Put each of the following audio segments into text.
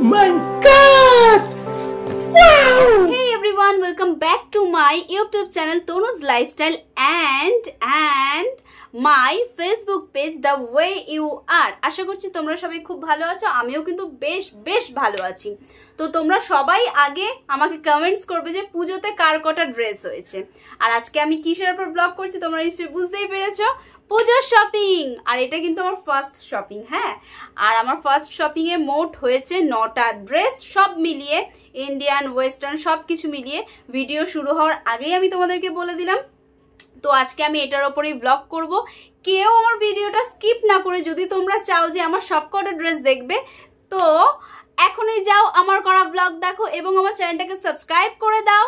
my god! Wow! Hey everyone, welcome back to my YouTube channel Tonu's Lifestyle and my Facebook page The Way You Are. আশা করছি তোমরা সবাই খুব ভালো আছো, আমিও কিন্তু বেশ ভালো আছি। তো তোমরা সবাই আগে আমাকে কমেন্টস করবে যে পুজোতে কার কটা ড্রেস হয়েছে। আর আজকে আমি কিসের উপর ব্লগ করছি তোমরা নিশ্চয়ই বুঝতেই পেরেছো, পূজার শপিং। আর এটা কিন্তু আমার ফার্স্ট শপিং। হ্যাঁ, আর আমার ফার্স্ট শপিং এ মোট হয়েছে 9টা ড্রেস, সব মিলিয়ে ইন্ডিয়ান ওয়েস্টার্ন সব কিছু মিলিয়ে। ভিডিও শুরু হওয়ার আগেই আমি তোমাদেরকে বলে দিলাম, তো আজকে আমি এটার ওপরেই ব্লগ করব। কেউ আমার ভিডিওটা স্কিপ না করে যদি তোমরা চাও যে আমার সবকটা ড্রেস দেখবে, তো এখনই যাও আমার করা ব্লগ দেখো এবং আমার চ্যানেলটাকে সাবস্ক্রাইব করে দাও।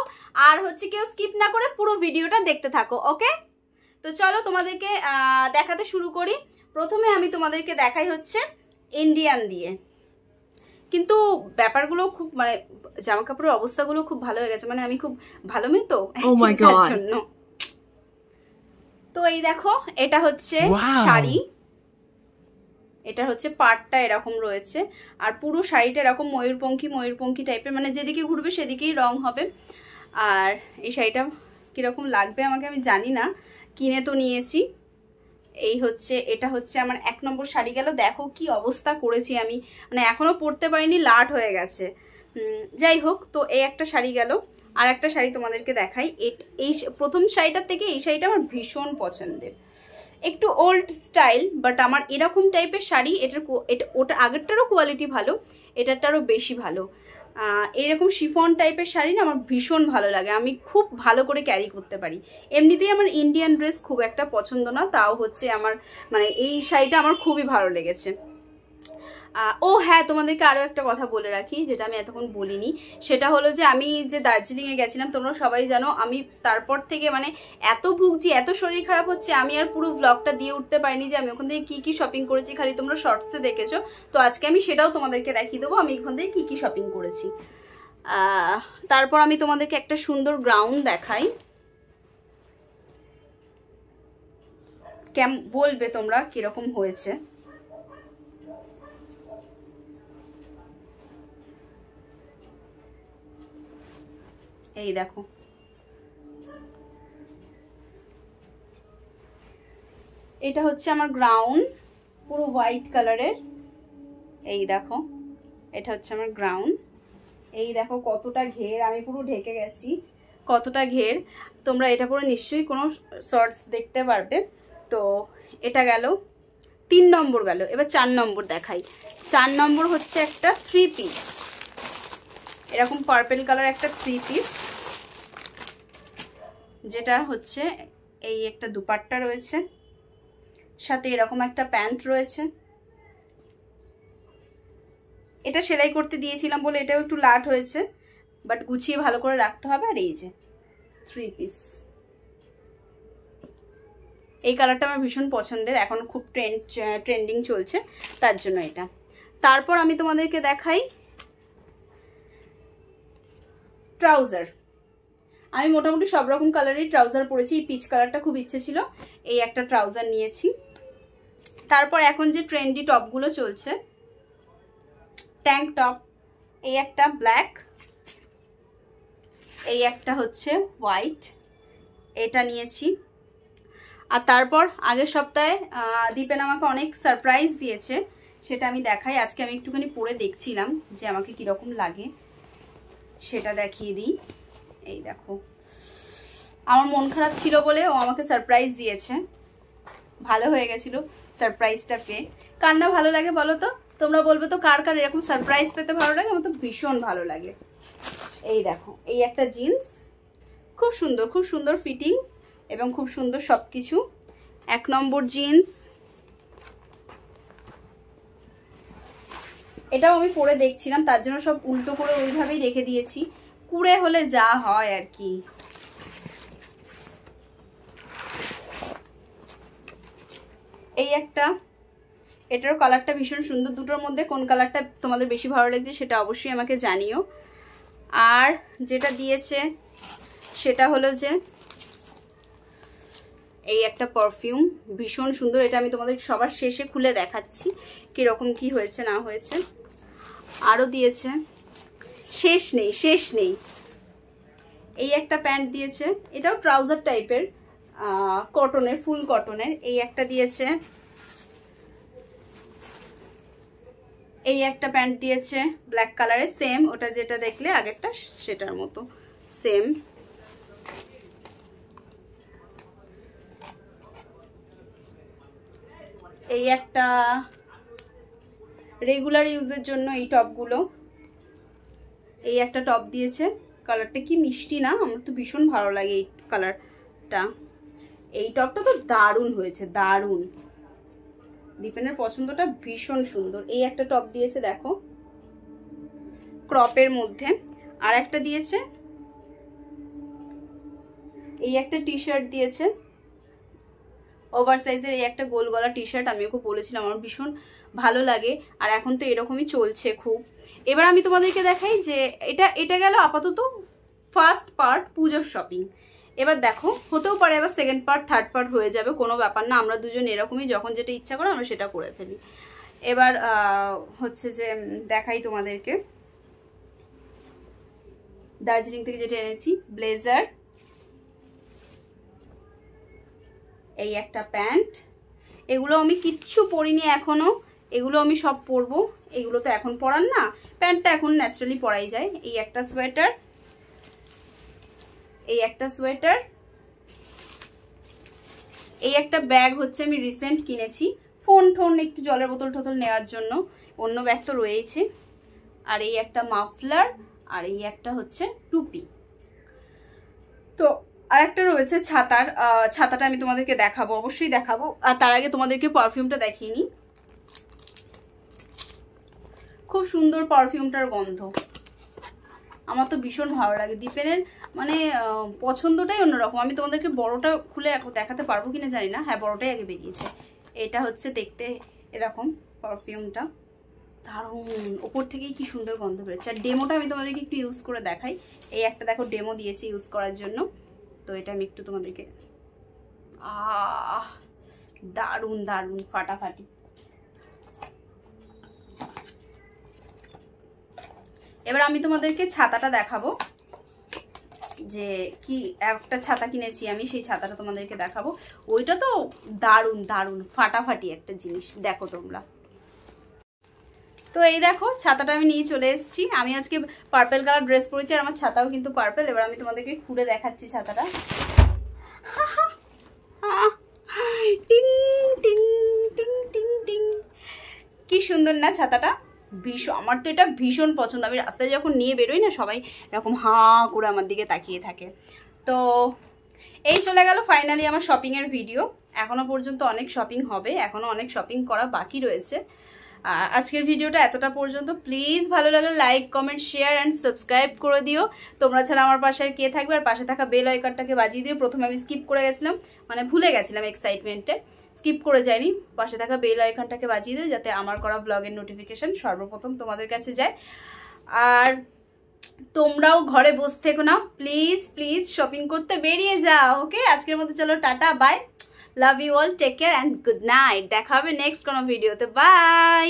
আর হচ্ছে কেউ স্কিপ না করে পুরো ভিডিওটা দেখতে থাকো, ওকে? তো চলো তোমাদেরকে দেখাতে শুরু করি। প্রথমে আমি তোমাদেরকে দেখাই হচ্ছে ইন্ডিয়ান দিয়ে, কিন্তু ব্যাপারগুলো খুব মানে জামা কাপড়ের অবস্থাগুলো খুব ভালো হয়ে গেছে, মানে আমি খুব ভালো মেয়ে তো জন্য। তো এই দেখো, এটা হচ্ছে শাড়ি, এটা হচ্ছে পাড়টা এরকম রয়েছে, আর পুরো শাড়িটা এরকম ময়ূরপঙ্খী টাইপের, মানে যেদিকে ঘুরবে সেদিকেই রং হবে। আর এই শাড়িটা কিরকম লাগবে আমাকে আমি জানি না, কিনে তো নিয়েছি। এই হচ্ছে, এটা হচ্ছে আমার 1 নম্বর শাড়ি গেল। দেখো কি অবস্থা করেছি আমি, মানে এখনো পরতে পারিনি, লাট হয়ে গেছে। যাই হোক, তো এই একটা শাড়ি গেল। আর একটা শাড়ি তোমাদেরকে দেখাই। এই প্রথম শাড়িটার থেকে এই শাড়িটা আমার ভীষণ পছন্দের, একটু ওল্ড স্টাইল, বাট আমার এরকম টাইপের শাড়ি, ওটা আগেরটারও কোয়ালিটি ভালো, এটারটারও বেশি ভালো। এরকম শিফন টাইপের শাড়ি না আমার ভীষণ ভালো লাগে, আমি খুব ভালো করে ক্যারি করতে পারি। এমনিতেই আমার ইন্ডিয়ান ড্রেস খুব একটা পছন্দ না, তাও হচ্ছে আমার মানে এই শাড়িটা আমার খুবই ভালো লেগেছে। ও হ্যাঁ, তোমাদেরকে আরও একটা কথা বলে রাখি যেটা আমি এতক্ষণ বলিনি, সেটা হলো যে আমি যে দার্জিলিংয়ে গেছিলাম, তোমরা সবাই জানো, আমি তারপর থেকে মানে এত ভুগছি, এত শরীর খারাপ হচ্ছে, আমি আর পুরো ব্লগটা দিয়ে উঠতে পারিনি যে আমি ওখান থেকে কি শপিং করেছি। খালি তোমরা শর্টসে দেখেছো, তো আজকে আমি সেটাও তোমাদেরকে দেখিয়ে দেবো আমি ওখান থেকে কি শপিং করেছি। তারপর আমি তোমাদেরকে একটা সুন্দর গ্রাউন দেখাই, বলবে তোমরা কিরকম হয়েছে। এই দেখো, এটা হচ্ছে আমার গ্রাউন, পুরো হোয়াইট কালারের। এই দেখো, এটা হচ্ছে আমার গ্রাউন। এই দেখো কতটা ঘের, আমি পুরো ঢেকে গেছি, কতটা ঘের। তোমরা এটা পরে নিশ্চয়ই কোনো শর্টস দেখতে পারবে। তো এটা গেল 3 নম্বর গেল। এবার 4 নম্বর দেখাই। 4 নম্বর হচ্ছে একটা 3 পিস, এরকম পার্পল কালার একটা 3 পিস, যেটা হচ্ছে এই একটা দুপাট্টা রয়েছে, সাথে এরকম একটা প্যান্ট রয়েছে। এটা সেলাই করতে দিয়েছিলাম বলে এটাও একটু লাট হয়েছে, বাট গুছিয়ে ভালো করে রাখতে হবে। আর এই যে 3 পিস, এই কালারটা আমার ভীষণ পছন্দের, এখন খুব ট্রেন্ডিং চলছে, তার জন্য এটা। তারপর আমি তোমাদেরকে দেখাই ট্রাউজার। আমি মোটামুটি সব রকম কালারের ট্রাউজার পরেছি, এই পিচ কালারটা খুব ইচ্ছে ছিল, এই একটা ট্রাউজার নিয়েছি। তারপর এখন যে ট্রেন্ডি টপগুলো চলছে, ট্যাঙ্ক টপ, এই একটা ব্ল্যাক, এই একটা হচ্ছে হোয়াইট, এটা নিয়েছি। আর তারপর আগের সপ্তাহে দীপেন আমাকে অনেক সারপ্রাইজ দিয়েছে, সেটা আমি দেখাই। আজকে আমি একটুখানি পরে দেখছিলাম যে আমাকে কিরকম লাগে, সেটা দেখিয়ে দিই। এই দেখো, আমার মন খারাপ ছিল বলে ও আমাকে সারপ্রাইজ দিয়েছে, ভালো হয়ে গেছিল সারপ্রাইজটা পেয়ে। কার না ভালো লাগে বলো তো? তোমরা বলবে তো কার কার এরকম সারপ্রাইজ পেতে ভালো লাগে, আমার তো ভীষণ ভালো লাগে। এই দেখো, এই একটা জিন্স, খুব সুন্দর ফিটিংস এবং খুব সুন্দর সব কিছু। 1 নম্বর জিন্স, এটাও আমি পরে দেখছিলাম, তার জন্য সব উল্টো করে ওইভাবেই রেখে দিয়েছি, কুড়ে হলে যা হয় আর কি। এই একটা, এটার কালারটা ভীষণ সুন্দর। দুটোর মধ্যে কোন কালারটা তোমাদের বেশি ভালো লাগছে সেটা অবশ্যই আমাকে জানিও। আর যেটা দিয়েছে সেটা হলো যে এই একটা পারফিউম, ভীষণ সুন্দর। এটা আমি তোমাদের সবার শেষে খুলে দেখাচ্ছি কিরকম কি হয়েছে না হয়েছে। আরও দিয়েছে, শেষ নেই শেষ নেই। এই একটা প্যান্ট দিয়েছে, এটাও ট্রাউজার টাইপের, কটনের, ফুল কটনের। এই একটা দিয়েছে, এই একটা প্যান্ট দিয়েছে ব্ল্যাক কালারের, সেম ওটা যেটা দেখলে আগেরটা সেটার মতো সেম। এই একটা রেগুলার ইউজের জন্য এই টপগুলো, এই একটা টপ দিয়েছে, কালারটা কি মিষ্টি না, আমার তো ভীষণ ভালো লাগে এই কালারটা। এই টপটা তো দারুণ হয়েছে, দারুণ, দীপেনের পছন্দটা ভীষণ সুন্দর। এই একটা টপ দিয়েছে দেখো ক্রপের মধ্যে, আর একটা দিয়েছে এই একটা টি শার্ট দিয়েছে ওভার সাইজের, এই একটা গোল গলা টি শার্ট, আমি ওকে বলেছিলাম আমার ভীষণ ভালো লাগে, আর এখন তো এরকমই চলছে খুব। এবার আমি তোমাদেরকে দেখাই যে এটা গেল আপাতত ফার্স্ট পার্ট পুজোর শপিং। এবার দেখো, হতেও পারে এবার সেকেন্ড পার্ট থার্ড পার্ট হয়ে যাবে, কোনো ব্যাপার না, আমরা দুজন এরকমই যখন যেটা ইচ্ছা করে আমরা সেটা করে ফেলি। এবার হচ্ছে যে দেখাই তোমাদেরকে দার্জিলিং থেকে যেটা এনেছি, ব্লেজার, এই একটা প্যান্ট, এগুলো আমি কিচ্ছু পরিনি এখনো, এগুলো আমি সব পরবো, এগুলো তো এখন পরার না, প্যান্টটা এখন ন্যাচারালি পরাই যায়। এই একটা সোয়েটার, এই একটা সোয়েটার, এই একটা ব্যাগ হচ্ছে আমি রিসেন্ট কিনেছি, ফোন টোন একটু জলের বোতল টোতল নেওয়ার জন্য, অন্য ব্যাগ তো রয়েছে। আর এই একটা মাফলার, আর এই একটা হচ্ছে টুপি। তো আর একটা রয়েছে ছাতাটা আমি তোমাদেরকে দেখাবো, অবশ্যই দেখাবো, আর তার আগে তোমাদেরকে পারফিউমটা দেখিয়ে নিই। খুব সুন্দর পারফিউমটার গন্ধ, আমার তো ভীষণ ভালো লাগে। দীপেনের মানে পছন্দটাই অন্যরকম। আমি তোমাদেরকে বড়টা খুলে দেখাতে পারবো কিনা জানি না, হ্যাঁ বড়টাই আগে বেরিয়েছে। এটা হচ্ছে দেখতে এরকম, পারফিউমটা দারুণ, ওপর থেকেই কি সুন্দর গন্ধ বেরোচ্ছে। আর ডেমোটা আমি তোমাদেরকে একটু ইউজ করে দেখাই। এই একটা দেখো ডেমো দিয়েছি ইউজ করার জন্য, তো এটা আমি একটু তোমাদেরকে, দারুণ দারুণ, ফাটাফাটি। এবার আমি তোমাদেরকে ছাতাটা দেখাবো, যে কি একটা ছাতা কিনেছি আমি, সেই ছাতাটা তোমাদেরকে দেখাবো। ওইটা তো দারুণ দারুণ ফাটাফাটি একটা জিনিস, দেখো তোমরা। তো এই দেখো ছাতাটা আমি নিয়ে চলে এসেছি। আমি আজকে পার্পল কালার ড্রেস পরেছি, আর আমার ছাতাও কিন্তু পার্পল। এবার আমি তোমাদেরকে খুলে দেখাচ্ছি ছাতাটা। টিং টিং টিং টিং টিং, কি সুন্দর না ছাতাটা, ভীষণ, আমার তো এটা ভীষণ পছন্দ। আমি রাস্তায় যখন নিয়ে বেরোই না, সবাই এরকম হাঁ করে আমার দিকে তাকিয়ে থাকে। তো এই চলে গেল ফাইনালি আমার শপিংয়ের ভিডিও। এখনও পর্যন্ত অনেক শপিং হবে, এখনও অনেক শপিং করা বাকি রয়েছে। আজকের ভিডিওটা এতটা পর্যন্ত। প্লিজ ভালো লাগলে like, comment, share and subscribe করে দিও। তোমরা ছাড়া আমার পাশে আর কে থাকবে, আর পাশে থাকা বেল আইকনটাকে বাজিয়ে দিও। প্রথমে আমি স্কিপ করে গেছিলাম, মানে ভুলে গেছিলাম এক্সাইটমেন্টে, স্কিপ করে যায়নি। পাশে থাকা বেল আইকনটাকে বাজিয়ে দিও, যাতে আমার করা ব্লগের নোটিফিকেশন সর্বপ্রথম তোমাদের কাছে যায়। আর তোমরাও ঘরে বসে থেকো না, প্লিজ প্লিজ শপিং করতে বেরিয়ে যাও। ওকে, আজকের মতো চলো টাটা, bye, love you all, take care and good night. দেখা হবে নেক্সট কোনো ভিডিওতে, বাই।